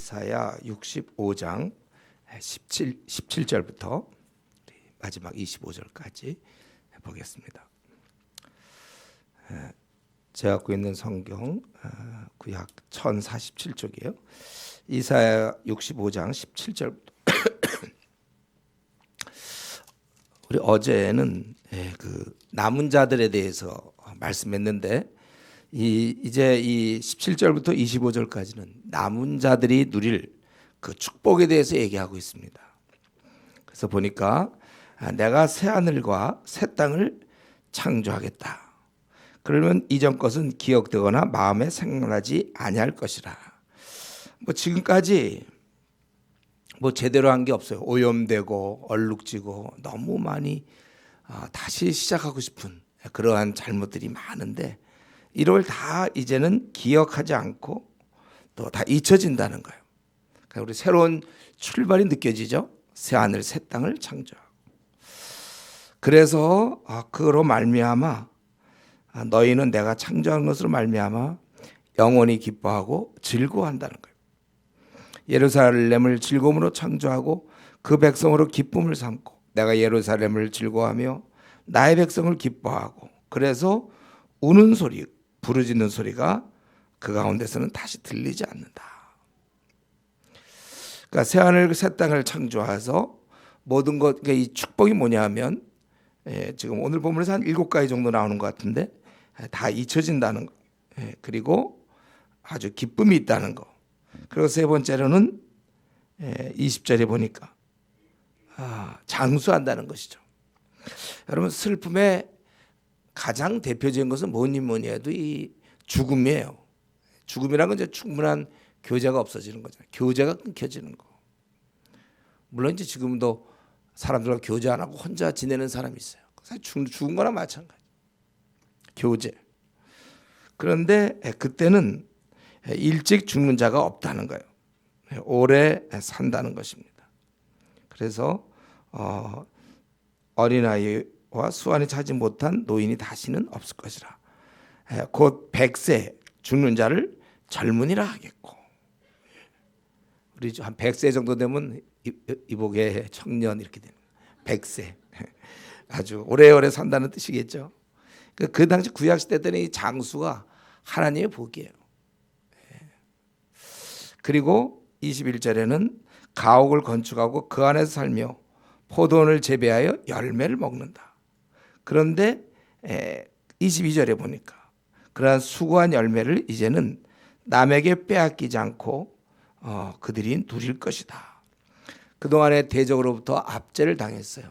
이사야 65장 17절부터 마지막 25절까지 보겠습니다. 제가 갖고 있는 성경 구약 1047쪽이에요. 이사야 65장 17절부터 우리 어제는 그 남은 자들에 대해서 말씀했는데 이제 이 17절부터 25절까지는 남은 자들이 누릴 그 축복에 대해서 얘기하고 있습니다. 그래서 보니까 내가 새 하늘과 새 땅을 창조하겠다. 그러면 이전 것은 기억되거나 마음에 생각나지 아니할 것이라. 뭐 지금까지 뭐 제대로 한 게 없어요. 오염되고 얼룩지고 너무 많이 다시 시작하고 싶은 그러한 잘못들이 많은데 이걸 다 이제는 기억하지 않고 또 다 잊혀진다는 거예요. 그러니까 우리 새로운 출발이 느껴지죠. 새 하늘 새 땅을 창조하고. 그래서 그로 말미암아 너희는 내가 창조한 것으로 말미암아 영원히 기뻐하고 즐거워한다는 거예요. 예루살렘을 즐거움으로 창조하고 그 백성으로 기쁨을 삼고 내가 예루살렘을 즐거워하며 나의 백성을 기뻐하고 그래서 우는 소리 부르짖는 소리가 그 가운데서는 다시 들리지 않는다. 그러니까 새 하늘 새 땅을 창조해서 모든 것, 그러니까 이 축복이 뭐냐면 지금 오늘 본문에서 한 7가지 정도 나오는 것 같은데 다 잊혀진다는 거. 그리고 아주 기쁨이 있다는 거. 그리고 세 번째로는 20절에 보니까 장수한다는 것이죠. 여러분 슬픔의 가장 대표적인 것은 뭐니 해도 이 죽음이에요. 죽음이라는 건 이제 충분한 교제가 없어지는 거잖아요. 교제가 끊겨지는 거. 물론 이제 지금도 사람들과 교제 안 하고 혼자 지내는 사람이 있어요. 사실 죽은 거나 마찬가지. 교제. 그런데 그때는 일찍 죽는 자가 없다는 거예요. 오래 산다는 것입니다. 그래서 어린아이와 수완이 차지 못한 노인이 다시는 없을 것이라. 곧 100세 죽는 자를 젊은이라 하겠고. 우리 한 100세 정도 되면 이복의 청년 이렇게 되는 거예요. 100세. 아주 오래오래 산다는 뜻이겠죠. 그 당시 구약 시대 때는 이 장수가 하나님의 복이에요. 그리고 21절에는 가옥을 건축하고 그 안에서 살며 포도원을 재배하여 열매를 먹는다. 그런데 22절에 보니까 그러한 수고한 열매를 이제는 남에게 빼앗기지 않고 그들이 누릴 것이다. 그동안에 대적으로부터 압제를 당했어요.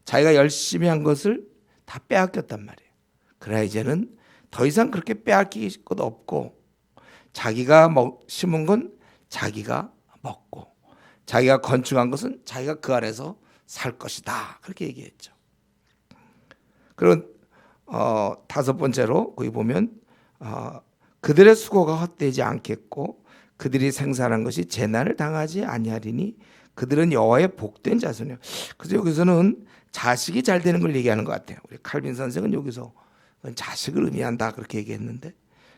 자기가 열심히 한 것을 다 빼앗겼단 말이에요. 그러나 이제는 더 이상 그렇게 빼앗길 것 없고 자기가 심은 건 자기가 먹고 자기가 건축한 것은 자기가 그 안에서 살 것이다. 그렇게 얘기했죠. 그리고 다섯 번째로 거기 보면 그들의 수고가 헛되지 않겠고 그들이 생산한 것이 재난을 당하지 아니하리니 그들은 여호와의 복된 자손이요. 그래서 여기서는 자식이 잘 되는 걸 얘기하는 것 같아요. 우리 칼빈 선생은 여기서 자식을 의미한다 그렇게 얘기했는데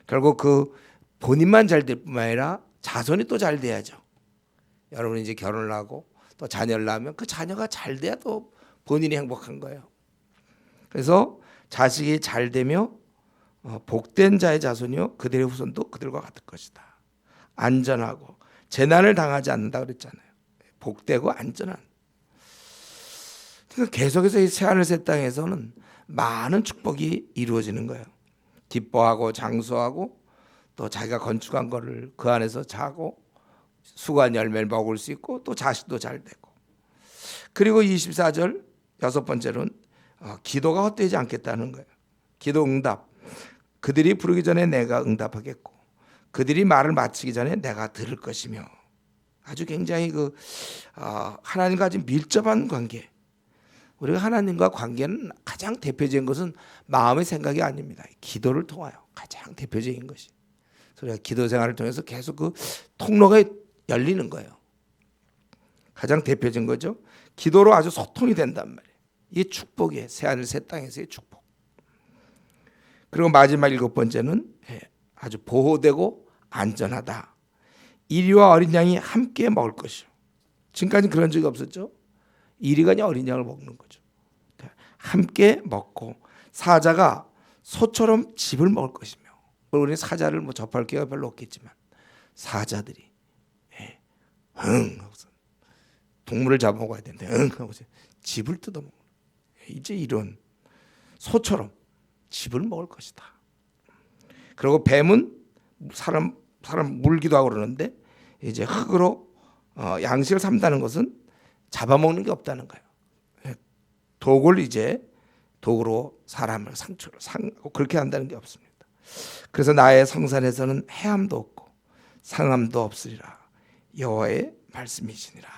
결국 그 본인만 잘 될 뿐만 아니라 자손이 또 잘 돼야죠. 여러분이 이제 결혼을 하고 또 자녀를 낳으면 그 자녀가 잘 돼야 또 본인이 행복한 거예요. 그래서 자식이 잘 되며 복된 자의 자손이요 그들의 후손도 그들과 같을 것이다. 안전하고 재난을 당하지 않는다 그랬잖아요. 복되고 안전한. 그러니까 계속해서 이 새하늘 새 땅에서는 많은 축복이 이루어지는 거예요. 기뻐하고 장수하고 또 자기가 건축한 거를 그 안에서 자고 수고한 열매를 먹을 수 있고 또 자식도 잘 되고. 그리고 24절 여섯 번째로는 기도가 헛되지 않겠다는 거예요. 기도 응답. 그들이 부르기 전에 내가 응답하겠고 그들이 말을 마치기 전에 내가 들을 것이며. 아주 굉장히 하나님과 아주 밀접한 관계. 우리가 하나님과 관계는 가장 대표적인 것은 마음의 생각이 아닙니다. 기도를 통하여 가장 대표적인 것이. 우리가 기도 생활을 통해서 계속 그 통로가 열리는 거예요. 가장 대표적인 거죠. 기도로 아주 소통이 된단 말이에요. 이게 축복이에요. 새하늘 새 땅에서의 축복. 그리고 마지막 7번째는 아주 보호되고 안전하다. 이리와 어린 양이 함께 먹을 것이요. 지금까지 그런 적이 없었죠. 이리가 어린 양을 먹는 거죠. 함께 먹고 사자가 소처럼 즙을 먹을 것이며, 우리는 사자를 접할 기회가 별로 없겠지만 사자들이 하고서 동물을 잡아먹어야 되는데 하고서 즙을 뜯어먹는, 이제 이런 소처럼 즙을 먹을 것이다. 그리고 뱀은 사람 물기도 하고 그러는데, 이제 흙으로 양식을 삼다는 것은 잡아먹는 게 없다는 거예요. 독으로 사람을 상하고 그렇게 한다는 게 없습니다. 그래서 나의 성산에서는 해함도 없고 상함도 없으리라. 여호와의 말씀이시니라.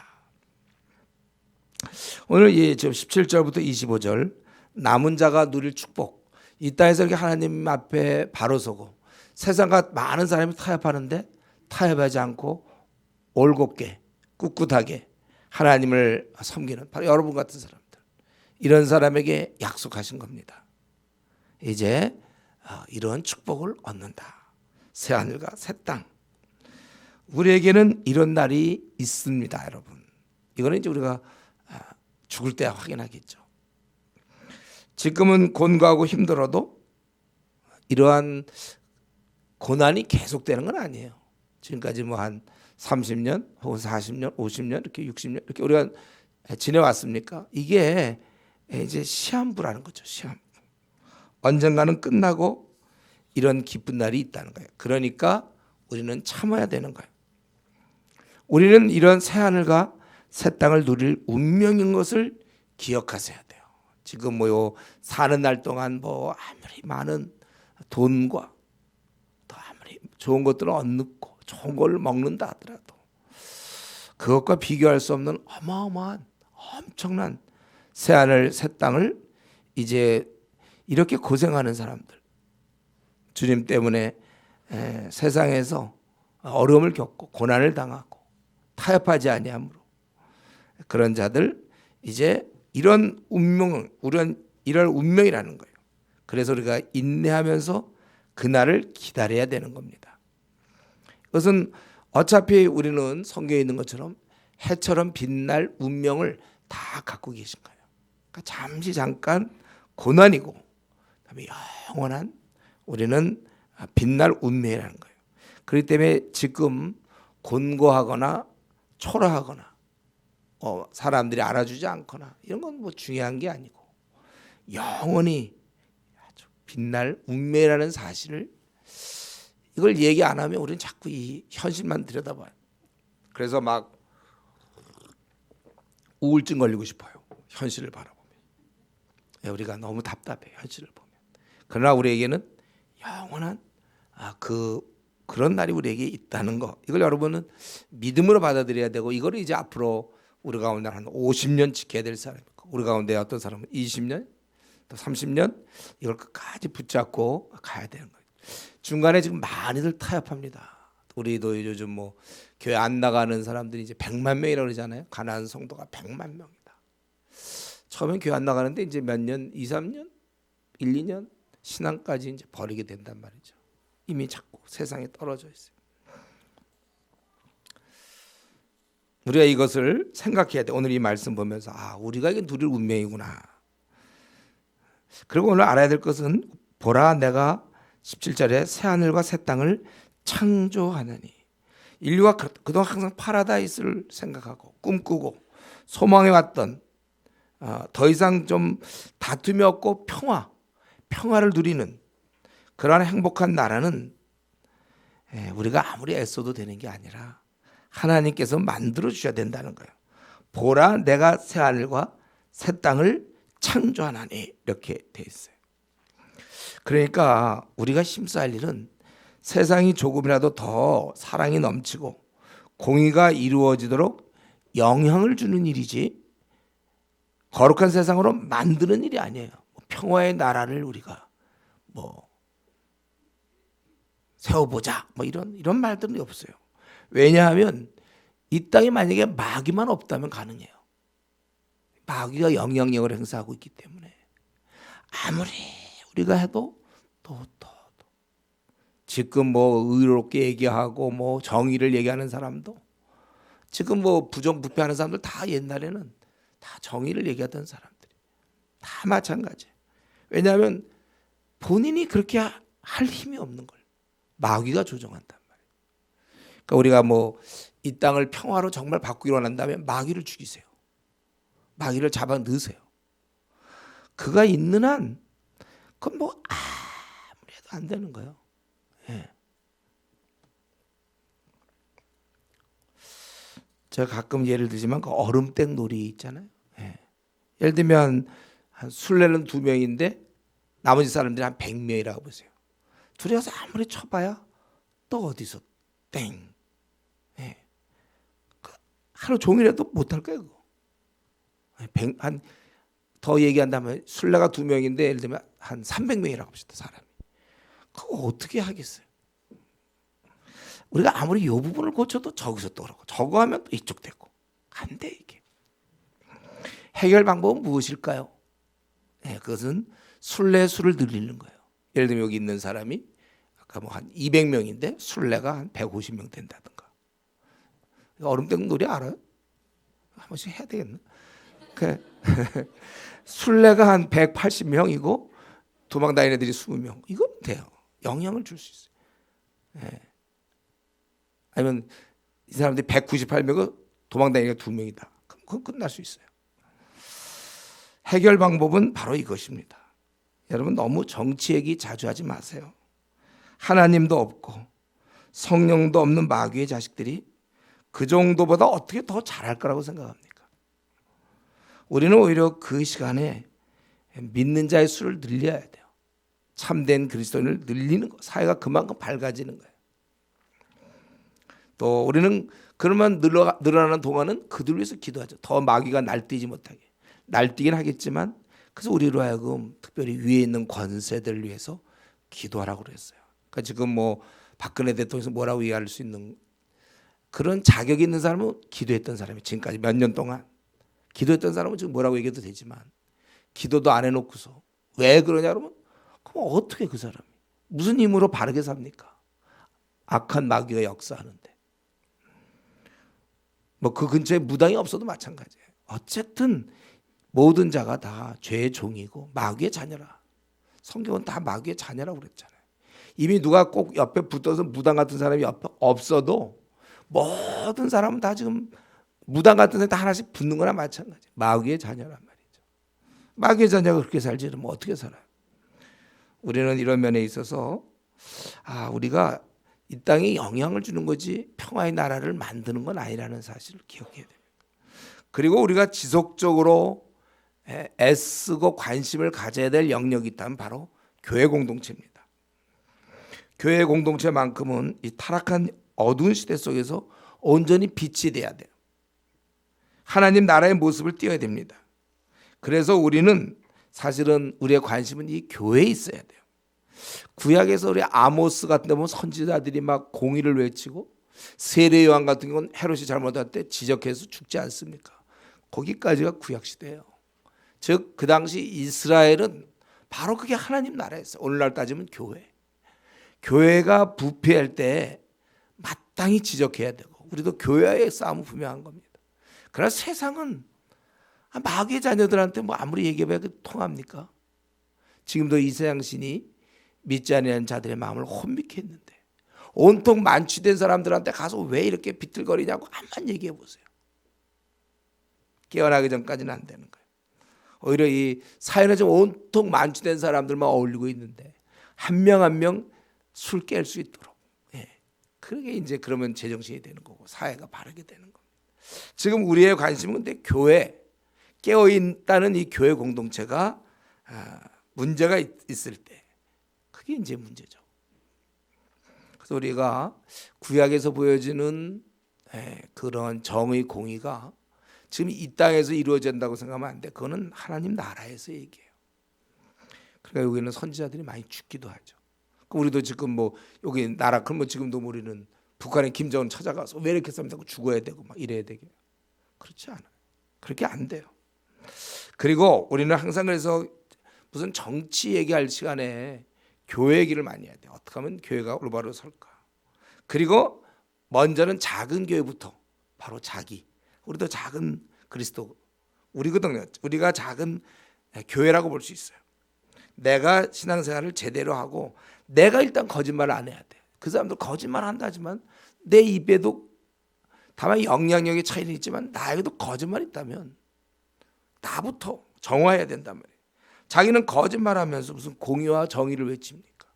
오늘 지금 17절부터 25절, 남은 자가 누릴 축복. 이 땅에서 이렇게 하나님 앞에 바로 서고 세상과 많은 사람이 타협하는데 타협하지 않고 올곧게 꿋꿋하게 하나님을 섬기는 바로 여러분 같은 사람들, 이런 사람에게 약속하신 겁니다. 이제 이런 축복을 얻는다. 새 하늘과 새 땅. 우리에게는 이런 날이 있습니다, 여러분. 이거는 이제 우리가 죽을 때 확인하겠죠. 지금은 곤고하고 힘들어도 이러한 고난이 계속되는 건 아니에요. 지금까지 한 30년 혹은 40년, 50년, 이렇게 60년 이렇게 우리가 지내왔습니까? 이게 이제 시한부라는 거죠. 시한부. 언젠가는 끝나고 이런 기쁜 날이 있다는 거예요. 그러니까 우리는 참아야 되는 거예요. 우리는 이런 새 하늘과 새 땅을 누릴 운명인 것을 기억하셔야 돼요. 지금 사는 날 동안 아무리 많은 돈과 또 아무리 좋은 것들을 얻고 좋은 걸 먹는다 하더라도 그것과 비교할 수 없는 어마어마한 엄청난 새 하늘 새 땅을 이제 이렇게 고생하는 사람들, 주님 때문에 세상에서 어려움을 겪고 고난을 당하고 타협하지 아니함으로 그런 자들, 이제 이런 운명을, 우리는 이럴 운명이라는 거예요. 그래서 우리가 인내하면서 그날을 기다려야 되는 겁니다. 그것은 어차피 우리는 성경에 있는 것처럼 해처럼 빛날 운명을 다 갖고 계신 거예요. 그러니까 잠깐 고난이고 그다음에 영원한 우리는 빛날 운명이라는 거예요. 그렇기 때문에 지금 곤고하거나 초라하거나 사람들이 알아주지 않거나 이런 건 중요한 게 아니고 영원히 아주 빛날 운명이라는 사실을, 이걸 얘기 안 하면 우리는 자꾸 이 현실만 들여다봐요. 그래서 막 우울증 걸리고 싶어요. 현실을 바라보면. 우리가 너무 답답해요. 현실을 보면. 그러나 우리에게는 영원한 그런 날이 우리에게 있다는 거, 이걸 여러분은 믿음으로 받아들여야 되고, 이걸 이제 앞으로 우리 가운데 한 50년 지켜야 될 사람, 우리 가운데 어떤 사람은 20년 또 30년 이걸 끝까지 붙잡고 가야 되는 거예요. 중간에 지금 많이들 타협합니다. 우리도 요즘 교회 안 나가는 사람들이 이제 100만 명이라고 그러잖아요. 가나안 성도가 100만 명이다. 처음엔 교회 안 나가는데 이제 몇 년, 2, 3년, 1, 2년 신앙까지 이제 버리게 된단 말이죠. 이미 자꾸 세상에 떨어져 있어요. 우리가 이것을 생각해야 돼. 오늘 이 말씀 보면서 우리가 이게 누릴 운명이구나. 그리고 오늘 알아야 될 것은, 보라 내가 17절에 새 하늘과 새 땅을 창조하느니. 인류가 그동안 항상 파라다이스를 생각하고 꿈꾸고 소망해왔던 더 이상 좀 다툼이 없고 평화를 누리는 그러한 행복한 나라는 우리가 아무리 애써도 되는 게 아니라 하나님께서 만들어 주셔야 된다는 거예요. 보라 내가 새 하늘과 새 땅을 창조하나니, 이렇게 돼 있어요. 그러니까 우리가 힘써할 일은 세상이 조금이라도 더 사랑이 넘치고 공의가 이루어지도록 영향을 주는 일이지, 거룩한 세상으로 만드는 일이 아니에요. 평화의 나라를 우리가 세워보자 이런 말들은 없어요. 왜냐하면 이 땅에 만약에 마귀만 없다면 가능해요. 마귀가 영향력을 행사하고 있기 때문에 아무리 우리가 해도 또 지금 뭐 의롭게 얘기하고 뭐 정의를 얘기하는 사람도 지금 뭐 부정부패하는 사람들 다 옛날에는 다 정의를 얘기하던 사람들이 다 마찬가지예요. 왜냐하면 본인이 그렇게 할 힘이 없는 걸 마귀가 조정한단 말이에요. 그러니까 우리가 뭐 이 땅을 평화로 정말 바꾸기로 한다면 마귀를 죽이세요. 마귀를 잡아 넣으세요. 그가 있는 한 그건 뭐 아무리 해도 안 되는 거예요. 예. 제가 가끔 예를 들지만 그 얼음땡 놀이 있잖아요. 예. 예를 들면 한 술래는 2명인데 나머지 사람들이 한 100명이라고 보세요. 둘이 가서 아무리 쳐봐야 또 어디서 땡. 예. 하루 종일해도 못할 거예요. 한 더 얘기한다면 술래가 2명인데 예를 들면 한 300명이라고 합시다. 사람이. 그거 어떻게 하겠어요? 우리가 아무리 이 부분을 고쳐도 저기서 또 그러고 저거 하면 또 이쪽 되고 안 돼 이게. 해결 방법은 무엇일까요? 네, 그것은 술래수를 늘리는 거예요. 예를 들면 여기 있는 사람이 아까 뭐 한 200명인데 술래가 한 150명 된다든가. 얼음땡 놀이 알아요? 한 번씩 해야 되겠나? 술래가 한 180명이고 도망다니는 애들이 20명. 이건 돼요. 영향을 줄 수 있어요. 네. 아니면 이 사람들이 198명은 도망다니는 애가 2명이다. 그럼 그건 끝날 수 있어요. 해결 방법은 바로 이것입니다. 여러분 너무 정치 얘기 자주 하지 마세요. 하나님도 없고 성령도 없는 마귀의 자식들이 그 정도보다 어떻게 더 잘할 거라고 생각합니까? 우리는 오히려 그 시간에 믿는 자의 수를 늘려야 돼요. 참된 그리스도인을 늘리는 거. 사회가 그만큼 밝아지는 거예요. 또 우리는 그러면 늘어나는 동안은 그들 위해서 기도하죠. 더 마귀가 날뛰지 못하게. 날뛰긴 하겠지만 그래서 우리로 하여금 특별히 위에 있는 권세들을 위해서 기도하라고 그랬어요. 그러니까 지금 뭐 박근혜 대통령에서 뭐라고 이해할 수 있는 그런 자격이 있는 사람은 기도했던 사람이 지금까지 몇 년 동안 기도했던 사람은 지금 뭐라고 얘기해도 되지만 기도도 안 해놓고서 왜 그러냐 그러면 그럼 어떻게 그 사람이 무슨 힘으로 바르게 삽니까? 악한 마귀가 역사하는데 뭐 그 근처에 무당이 없어도 마찬가지예요. 어쨌든 모든 자가 다 죄의 종이고 마귀의 자녀라. 성경은 다 마귀의 자녀라고 그랬잖아요. 이미 누가 꼭 옆에 붙어서 무당 같은 사람이 옆에 없어도 모든 사람은 다 지금 무당 같은 사람이 다 하나씩 붙는 거나 마찬가지. 마귀의 자녀란 말이죠. 마귀의 자녀가 그렇게 살지 그러면 어떻게 살아요? 우리는 이런 면에 있어서 우리가 이 땅에 영향을 주는 거지 평화의 나라를 만드는 건 아니라는 사실을 기억해야 됩니다. 그리고 우리가 지속적으로 애쓰고 관심을 가져야 될 영역이 있다면 바로 교회 공동체입니다. 교회 공동체만큼은 이 타락한 어두운 시대 속에서 온전히 빛이 돼야 돼요. 하나님 나라의 모습을 띄어야 됩니다. 그래서 우리는 사실은 우리의 관심은 이 교회에 있어야 돼요. 구약에서 우리 아모스 같은 데 보면 선지자들이 막 공의를 외치고 세례 요한 같은 경우는 헤롯이 잘못할 때 지적해서 죽지 않습니까? 거기까지가 구약 시대예요. 즉 그 당시 이스라엘은 바로 그게 하나님 나라였어요. 오늘날 따지면 교회. 교회가 부패할 때 마땅히 지적해야 되고 우리도 교회의 싸움은 분명한 겁니다. 그러나 세상은 마귀의 자녀들한테 뭐 아무리 얘기해봐야 통합니까? 지금도 이 세상 신이 믿지 않는 자들의 마음을 혼미케 했는데 온통 만취된 사람들한테 가서 왜 이렇게 비틀거리냐고 한번 얘기해 보세요. 깨어나기 전까지는 안 되는 거예요. 오히려 이 사회는 좀 온통 만취된 사람들만 어울리고 있는데 한 명 한 명 술 깰 수 있도록 그게 이제 그러면 제정신이 되는 거고 사회가 바르게 되는 겁니다. 지금 우리의 관심은 근데 교회 깨어 있다는 이 교회 공동체가 문제가 있을 때 그게 이제 문제죠. 그래서 우리가 구약에서 보여지는 그런 정의 공의가 지금 이 땅에서 이루어진다고 생각하면 안 돼. 그거는 하나님 나라에서 얘기해요. 그러니까 여기는 선지자들이 많이 죽기도 하죠. 우리도 지금 뭐 여기 나라 그러면 지금도 우리는 북한의 김정은 찾아가서 왜 이렇게 싸움하고 죽어야 되고 막 이래야 되게 그렇지 않아요. 그렇게 안 돼요. 그리고 우리는 항상 그래서 무슨 정치 얘기할 시간에 교회 얘기를 많이 해야 돼. 어떻게 하면 교회가 올바로 설까. 그리고 먼저는 작은 교회부터 바로 자기. 우리도 작은 그리스도 우리거든요. 우리가 작은 교회라고 볼 수 있어요. 내가 신앙생활을 제대로 하고 내가 일단 거짓말을 안 해야 돼. 그 사람들 거짓말 한다지만 내 입에도 다만 영향력의 차이는 있지만 나에게도 거짓말이 있다면 나부터 정화해야 된단 말이에요. 자기는 거짓말하면서 무슨 공의와 정의를 외칩니까?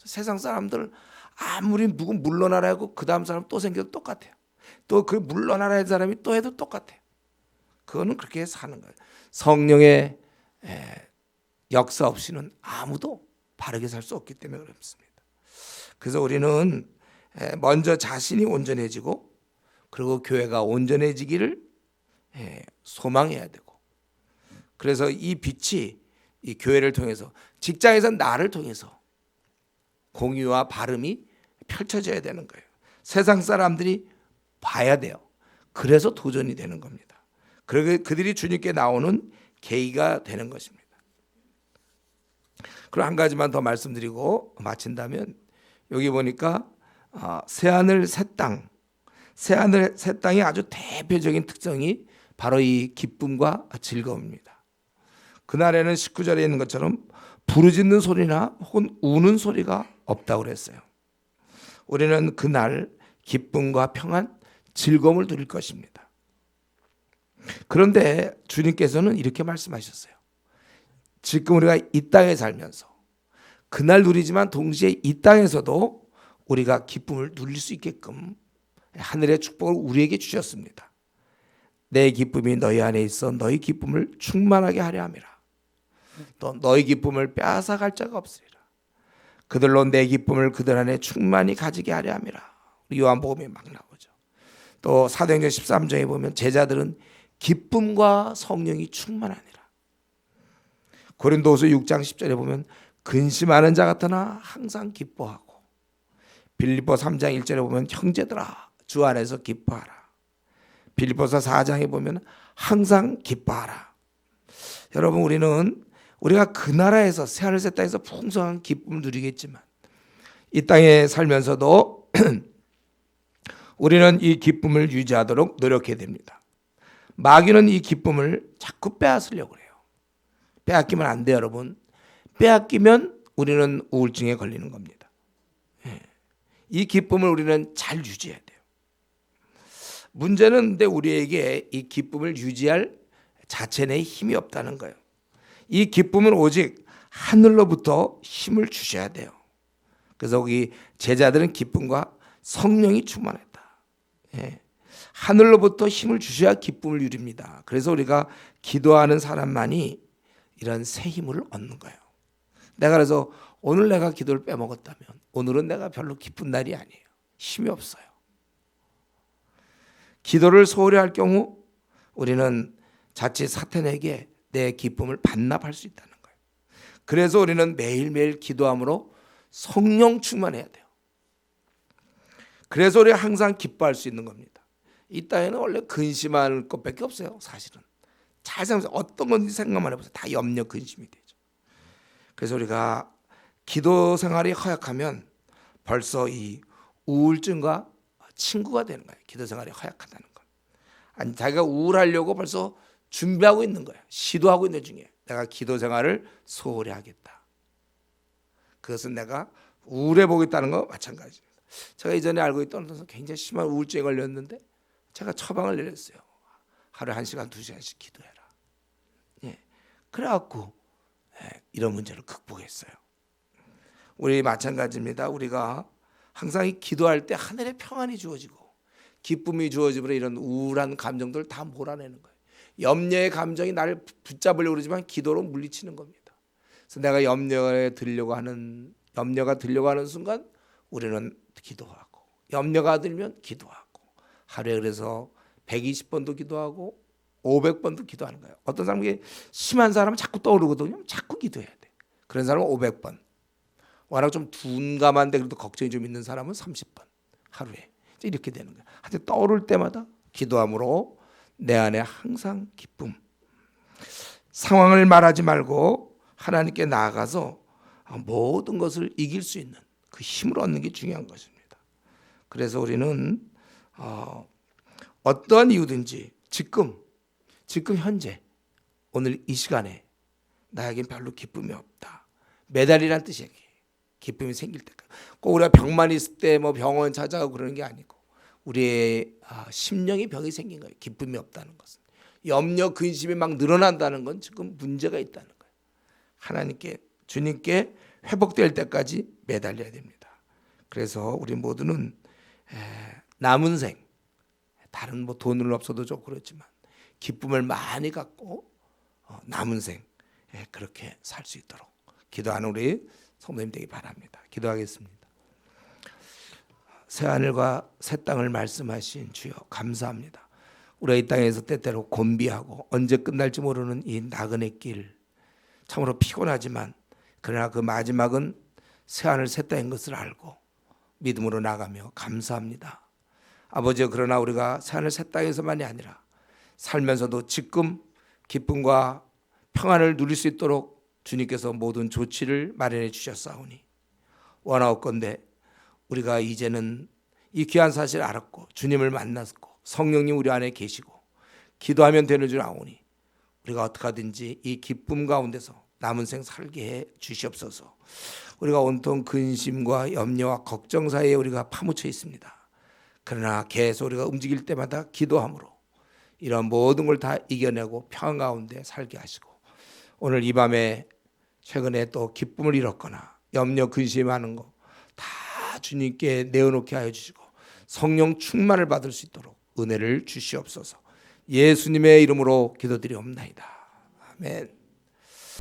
세상 사람들 아무리 누구 물러나라 하고 그 다음 사람 또 생겨도 똑같아요. 또 그 물러나라 할 사람이 또 해도 똑같아요. 그거는 그렇게 사는 거예요. 성령의 역사 없이는 아무도 바르게 살 수 없기 때문에 그렇습니다. 그래서 우리는 먼저 자신이 온전해지고 그리고 교회가 온전해지기를 소망해야 되고, 그래서 이 빛이 이 교회를 통해서 직장에서 나를 통해서 공의와 바름이 펼쳐져야 되는 거예요. 세상 사람들이 봐야 돼요. 그래서 도전이 되는 겁니다. 그리고 그들이 주님께 나오는 계기가 되는 것입니다. 그리고 한 가지만 더 말씀드리고 마친다면, 여기 보니까 새하늘 새 땅, 새하늘 새 땅의 아주 대표적인 특성이 바로 이 기쁨과 즐거움입니다. 그날에는 19절에 있는 것처럼 부르짖는 소리나 혹은 우는 소리가 없다고 그랬어요. 우리는 그날 기쁨과 평안, 즐거움을 누릴 것입니다. 그런데 주님께서는 이렇게 말씀하셨어요. 지금 우리가 이 땅에 살면서 그날 누리지만 동시에 이 땅에서도 우리가 기쁨을 누릴 수 있게끔 하늘의 축복을 우리에게 주셨습니다. 내 기쁨이 너희 안에 있어 너희 기쁨을 충만하게 하려 함이라. 또 너희 기쁨을 빼앗아갈 자가 없으리라. 그들로 내 기쁨을 그들 안에 충만히 가지게 하려 함이라. 요한복음에 막 나오죠. 또 사도행전 13장에 보면 제자들은 기쁨과 성령이 충만하니라. 고린도후서 6장 10절에 보면 근심하는 자 같으나 항상 기뻐하고, 빌립보 3장 1절에 보면 형제들아 주 안에서 기뻐하라. 빌립보서 4장에 보면 항상 기뻐하라. 여러분, 우리가 그 나라에서 새하늘 새 땅에서 풍성한 기쁨을 누리겠지만 이 땅에 살면서도 우리는 이 기쁨을 유지하도록 노력해야 됩니다. 마귀는 이 기쁨을 자꾸 빼앗으려고 해요. 빼앗기면 안 돼요, 여러분. 빼앗기면 우리는 우울증에 걸리는 겁니다. 이 기쁨을 우리는 잘 유지해야 돼요. 문제는 근데 우리에게 이 기쁨을 유지할 자체 내에 힘이 없다는 거예요. 이 기쁨은 오직 하늘로부터 힘을 주셔야 돼요. 그래서 거기 제자들은 기쁨과 성령이 충만했다. 하늘로부터 힘을 주셔야 기쁨을 누립니다. 그래서 우리가 기도하는 사람만이 이런 새 힘을 얻는 거예요. 그래서 오늘 내가 기도를 빼먹었다면 오늘은 내가 별로 기쁜 날이 아니에요. 힘이 없어요. 기도를 소홀히 할 경우 우리는 자칫 사탄에게 내 기쁨을 반납할 수 있다는 거예요. 그래서 우리는 매일매일 기도함으로 성령 충만해야 돼요. 그래서 우리가 항상 기뻐할 수 있는 겁니다. 이 땅에는 원래 근심할 것밖에 없어요. 사실은 잘 생각해보세요. 어떤 건지 생각만 해보세요. 다 염려, 근심이 되죠. 그래서 우리가 기도 생활이 허약하면 벌써 이 우울증과 친구가 되는 거예요. 기도 생활이 허약하다는 건. 아니, 자기가 우울하려고 벌써 준비하고 있는 거예요. 시도하고 있는 중에 내가 기도 생활을 소홀히 하겠다. 그것은 내가 우울해 보겠다는 거 마찬가지입니다. 제가 이전에 알고 있던 굉장히 심한 우울증에 걸렸는데 제가 처방을 내렸어요. 하루에 1시간, 2시간씩 기도해라. 그래갖고 이런 문제를 극복했어요. 우리 마찬가지입니다. 우리가 항상 기도할 때 하늘의 평안이 주어지고 기쁨이 주어지므로 이런 우울한 감정들을 다 몰아내는 거예요. 염려의 감정이 나를 붙잡으려고 그러지만 기도로 물리치는 겁니다. 그래서 내가 염려가 들려고 하는 순간 우리는 기도하고, 염려가 들면 기도하고, 하루에 그래서 120번도 기도하고 500번도 기도하는 거예요. 어떤 사람이 심한 사람은 자꾸 떠오르거든요. 자꾸 기도해야 돼. 그런 사람은 500번. 워낙 좀 둔감한데 그래도 걱정이 좀 있는 사람은 30번 하루에 이렇게 되는 거예요. 하여튼 떠오를 때마다 기도함으로 내 안에 항상 기쁨. 상황을 말하지 말고 하나님께 나아가서 모든 것을 이길 수 있는 그 힘을 얻는 게 중요한 것입니다. 그래서 우리는 어떠한 이유든지 지금 현재 오늘 이 시간에 나에겐 별로 기쁨이 없다. 매달리란 뜻이에요. 기쁨이 생길 때까지. 꼭 우리가 병만 있을 때 뭐 병원 찾아가고 그러는 게 아니고 우리의 심령의 병이 생긴 거예요. 기쁨이 없다는 것은. 염려, 근심이 막 늘어난다는 건 지금 문제가 있다는 거예요. 하나님께, 주님께 회복될 때까지 매달려야 됩니다. 그래서 우리 모두는 남은 생, 다른 뭐 돈은 없어도 좋고 그렇지만 기쁨을 많이 갖고 남은 생 그렇게 살 수 있도록 기도하는 우리 성도님 되기 바랍니다. 기도하겠습니다. 새하늘과 새 땅을 말씀하신 주여 감사합니다. 우리가 이 땅에서 때때로 곤비하고 언제 끝날지 모르는 이 나그네 길 참으로 피곤하지만 그러나 그 마지막은 새하늘 새 땅인 것을 알고 믿음으로 나가며 감사합니다. 아버지여, 그러나 우리가 새하늘 새 땅에서만이 아니라 살면서도 지금 기쁨과 평안을 누릴 수 있도록 주님께서 모든 조치를 마련해 주셨사오니 원하옵건대 우리가 이제는 이 귀한 사실을 알았고 주님을 만났고 성령님 우리 안에 계시고 기도하면 되는 줄 아오니 우리가 어떻게 하든지 이 기쁨 가운데서 남은 생 살게 해 주시옵소서. 우리가 온통 근심과 염려와 걱정 사이에 우리가 파묻혀 있습니다. 그러나 계속 우리가 움직일 때마다 기도함으로 이런 모든 걸 다 이겨내고 평안 가운데 살게 하시고 오늘 이 밤에 최근에 또 기쁨을 잃었거나 염려 근심하는 거 다 주님께 내어놓게 하여 주시고 성령 충만을 받을 수 있도록 은혜를 주시옵소서. 예수님의 이름으로 기도드리옵나이다. 아멘.